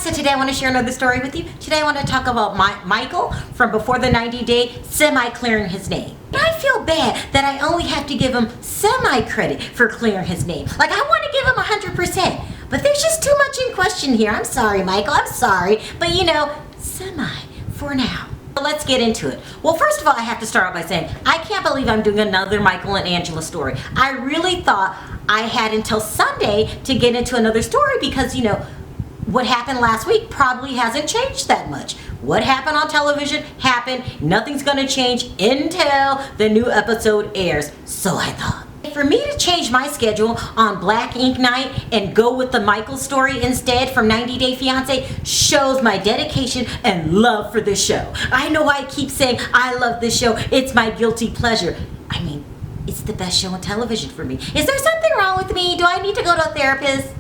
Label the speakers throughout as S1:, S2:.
S1: so today I want to share another story with you. Today I want to talk about Michael from before the 90-day semi-clearing his name. I feel bad that I only have to give him semi-credit for clearing his name. Like, I want to give him 100%, but there's just too much in question here. I'm sorry, Michael, I'm sorry, but semi for now. Let's get into it. Well, first of all, I have to start out by saying, I can't believe I'm doing another Michael and Angela story. I really thought I had until Sunday to get into another story because, what happened last week probably hasn't changed that much. What happened on television happened. Nothing's gonna change until the new episode airs. So I thought. For me to change my schedule on Black Ink Night and go with the Michael story instead from 90 Day Fiance shows my dedication and love for this show. I know I keep saying I love this show. It's my guilty pleasure. I mean, it's the best show on television for me. Is there something wrong with me? Do I need to go to a therapist?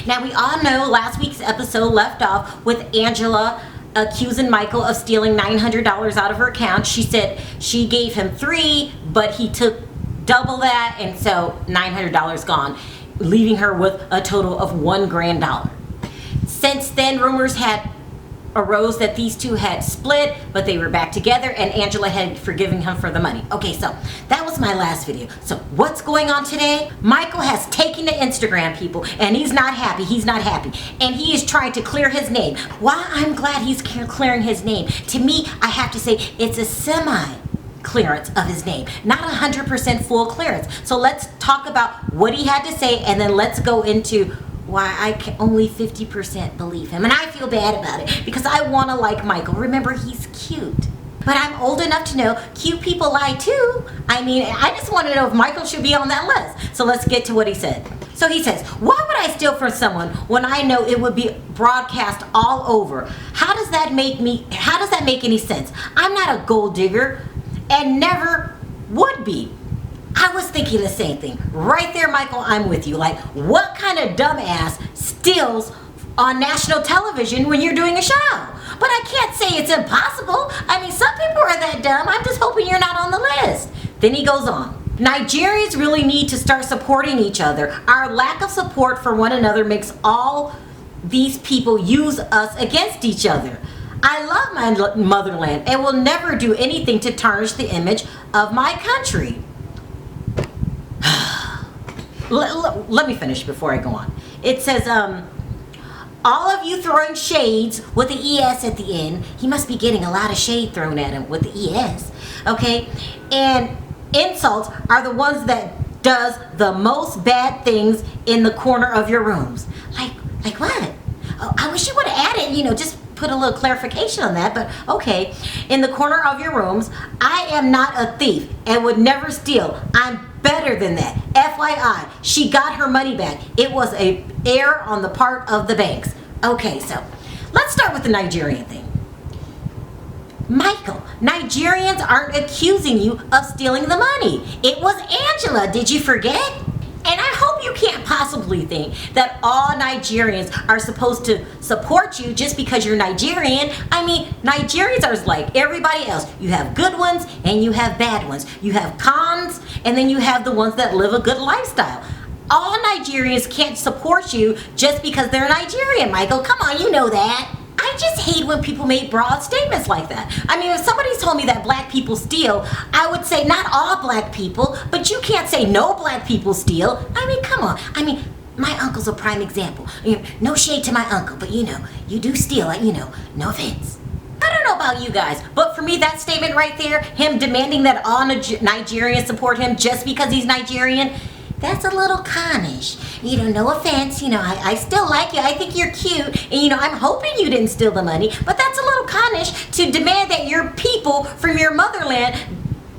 S1: Now, we all know last week's episode left off with Angela accusing Michael of stealing $900 out of her account. She said she gave him $3, but he took double that, and so $900 gone, leaving her with a total of $1,000. Since then, rumors had arose that these two had split, but they were back together, and Angela had forgiven him for the money. Okay, so that was my last video. So what's going on today? Michael has taken to Instagram, people, and he's not happy. He's not happy, and he is trying to clear his name. While I'm glad he's clearing his name, to me, I have to say it's a semi-clearance of his name, not 100% full clearance. So let's talk about what he had to say, and then let's go into why I can only 50% believe him. And I feel bad about it because I want to like Michael. Remember, he's cute. But I'm old enough to know cute people lie too. I mean, I just want to know if Michael should be on that list. So let's get to what he said. So he says, why would I steal from someone when I know it would be broadcast all over? How does that make any sense? I'm not a gold digger and never would be. I was thinking the same thing. Right there, Michael, I'm with you. Like, what kind of dumbass steals on national television when you're doing a show? But I can't say it's impossible. I mean, some people are that dumb. I'm just hoping you're not on the list. Then he goes on. Nigerians really need to start supporting each other. Our lack of support for one another makes all these people use us against each other. I love my motherland and will never do anything to tarnish the image of my country. Let me finish before I go on. It says, all of you throwing shades with the ES at the end. He must be getting a lot of shade thrown at him with the ES. Okay? And insults are the ones that does the most bad things in the corner of your rooms. Like what? Oh, I wish you would have added, just put a little clarification on that, but okay. In the corner of your rooms, I am not a thief and would never steal. I'm better than that. FYI, she got her money back. It was a error on the part of the banks. Okay, so let's start with the Nigerian thing. Michael, Nigerians aren't accusing you of stealing the money. It was Angela. Did you forget? And I hope you can't possibly think that all Nigerians are supposed to support you just because you're Nigerian. I mean, Nigerians are like everybody else. You have good ones and you have bad ones. You have cons and then you have the ones that live a good lifestyle. All Nigerians can't support you just because they're Nigerian, Michael. Come on, you know that. I just hate when people make broad statements like that. I mean, if somebody told me that black people steal, I would say not all black people, but you can't say no black people steal. I mean, come on. I mean, my uncle's a prime example. No shade to my uncle, but you do steal, no offense. I don't know about you guys, but for me, that statement right there, him demanding that all Nigerians support him just because he's Nigerian, that's a little connish. No offense, I still like you. I think you're cute. And, I'm hoping you didn't steal the money. But that's a little connish to demand that your people from your motherland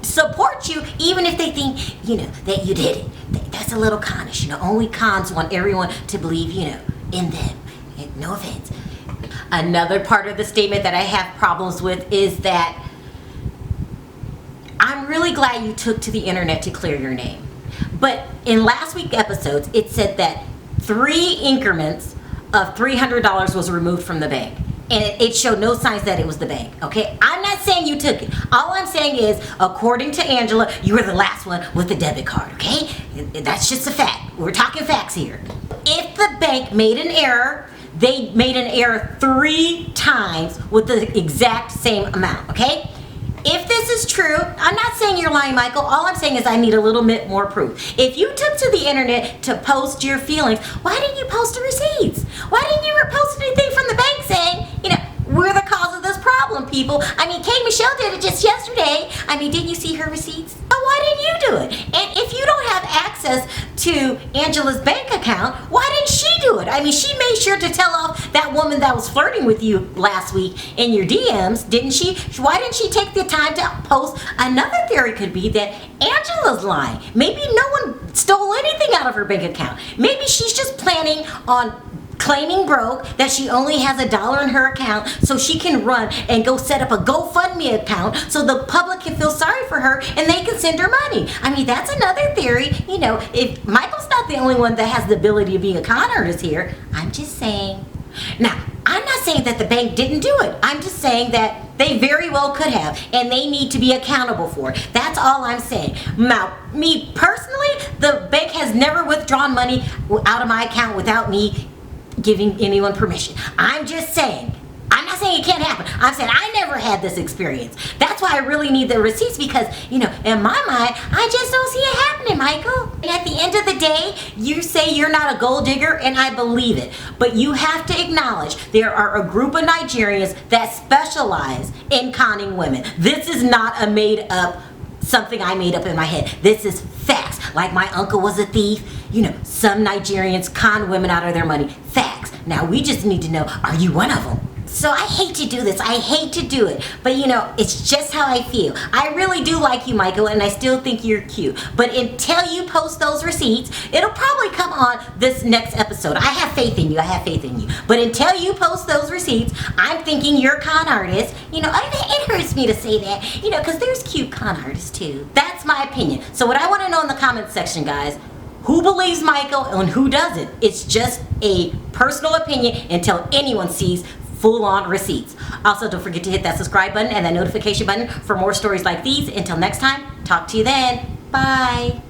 S1: support you, even if they think, that you did it. That's a little connish. Only cons want everyone to believe, in them. No offense. Another part of the statement that I have problems with is that I'm really glad you took to the internet to clear your name. But in last week's episodes, it said that 3 increments of $300 was removed from the bank. And it showed no signs that it was the bank, okay? I'm not saying you took it. All I'm saying is, according to Angela, you were the last one with the debit card, okay? That's just a fact. We're talking facts here. If the bank made an error, they made an error 3 times with the exact same amount, okay? If this is true, I'm not saying you're lying, Michael. All I'm saying is I need a little bit more proof. If you took to the internet to post your feelings, why didn't you post the receipts? Why didn't you post anything from the bank saying, we're the cause of this problem, people? I mean, Kay Michelle did it just yesterday. I mean, didn't you see her receipts? So why didn't you do it? And if you don't have access to Angela's bank account, why didn't she do it? I mean, she made sure to tell off that woman that was flirting with you last week in your DMs, didn't she? Why didn't she take the time to post? Another theory could be that Angela's lying. Maybe no one stole anything out of her bank account. Maybe she's just planning on claiming broke, that she only has $1 in her account so she can run and go set up a GoFundMe account so the public can feel sorry for her and they can send her money. I mean, that's another theory. If Michael's not the only one that has the ability to be a con artist here, I'm just saying. Now, I'm not saying that the bank didn't do it. I'm just saying that they very well could have, and they need to be accountable for it. That's all I'm saying. Now, me personally, the bank has never withdrawn money out of my account without me giving anyone permission. I'm just saying. I'm not saying it can't happen. I'm saying I never had this experience. That's why I really need the receipts because, in my mind, I just don't see it happening, Michael. And at the end of the day, you say you're not a gold digger, and I believe it. But you have to acknowledge there are a group of Nigerians that specialize in conning women. This is not a made-up something I made up in my head. This is facts. Like my uncle was a thief. Some Nigerians con women out of their money. Facts. Now we just need to know, are you one of them? So I hate to do this. I hate to do it. But it's just how I feel. I really do like you, Michael, and I still think you're cute. But until you post those receipts, it'll probably come on this next episode. I have faith in you. I have faith in you. But until you post those receipts, I'm thinking you're a con artist. It hurts me to say that, because there's cute con artists too. That's my opinion. So what I want to know in the comments section, guys, who believes Michael and who doesn't? It's just a personal opinion until anyone sees full-on receipts. Also, don't forget to hit that subscribe button and that notification button for more stories like these. Until next time, talk to you then. Bye.